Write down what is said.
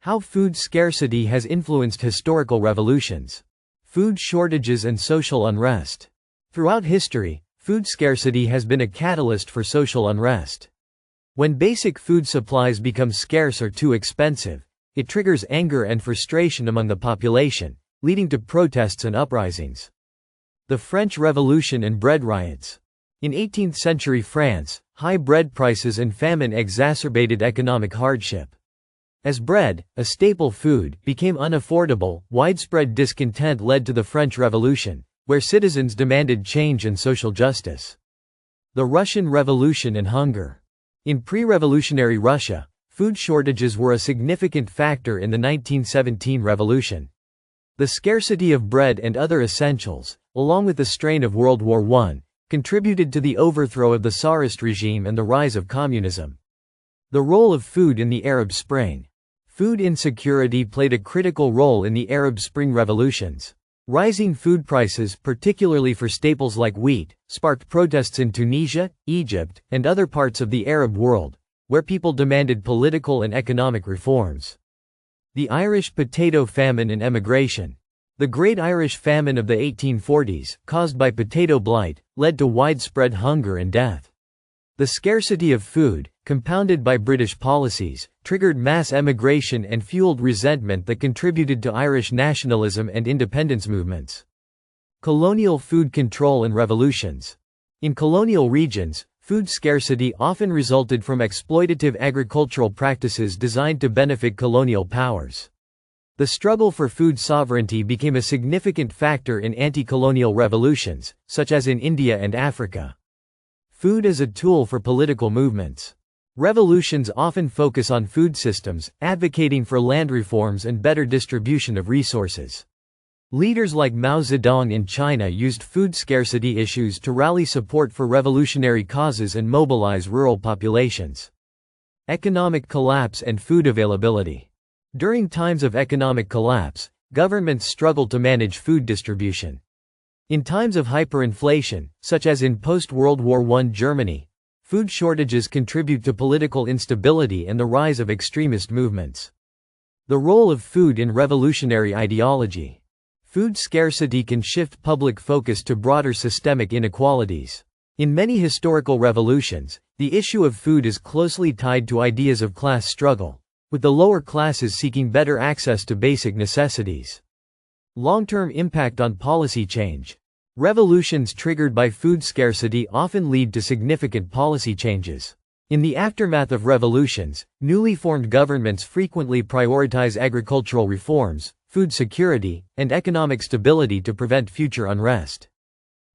How food scarcity has influenced historical revolutions. Food shortages and social unrest. Throughout history, food scarcity has been a catalyst for social unrest. When basic food supplies become scarce or too expensive, it triggers anger and frustration among the population, leading to protests and uprisings. The French Revolution and bread riots. In 18th-century France, high bread prices and famine exacerbated economic hardship. As bread, a staple food, became unaffordable, widespread discontent led to the French Revolution, where citizens demanded change and social justice. The Russian Revolution and hunger. In pre-revolutionary Russia, food shortages were a significant factor in the 1917 revolution. The scarcity of bread and other essentials, along with the strain of World War I, contributed to the overthrow of the Tsarist regime and the rise of communism. The role of food in the Arab Spring. Food insecurity played a critical role in the Arab Spring revolutions. Rising food prices, particularly for staples like wheat, sparked protests in Tunisia, Egypt, and other parts of the Arab world, where people demanded political and economic reforms. The Irish potato famine and emigration. The Great Irish Famine of the 1840s, caused by potato blight, led to widespread hunger and death. The scarcity of food, compounded by British policies, triggered mass emigration and fueled resentment that contributed to Irish nationalism and independence movements. Colonial food control and revolutions. In colonial regions, food scarcity often resulted from exploitative agricultural practices designed to benefit colonial powers. The struggle for food sovereignty became a significant factor in anti-colonial revolutions, such as in India and Africa. Food as a tool for political movements. Revolutions often focus on food systems, advocating for land reforms and better distribution of resources. Leaders like Mao Zedong in China used food scarcity issues to rally support for revolutionary causes and mobilize rural populations. Economic collapse and food availability. During times of economic collapse, governments struggled to manage food distribution. In times of hyperinflation, such as in post-World War I Germany, food shortages contribute to political instability and the rise of extremist movements. The role of food in revolutionary ideology. Food scarcity can shift public focus to broader systemic inequalities. In many historical revolutions, the issue of food is closely tied to ideas of class struggle, with the lower classes seeking better access to basic necessities. Long-term impact on policy change. Revolutions triggered by food scarcity often lead to significant policy changes. In the aftermath of revolutions, newly formed governments frequently prioritize agricultural reforms, food security, and economic stability to prevent future unrest.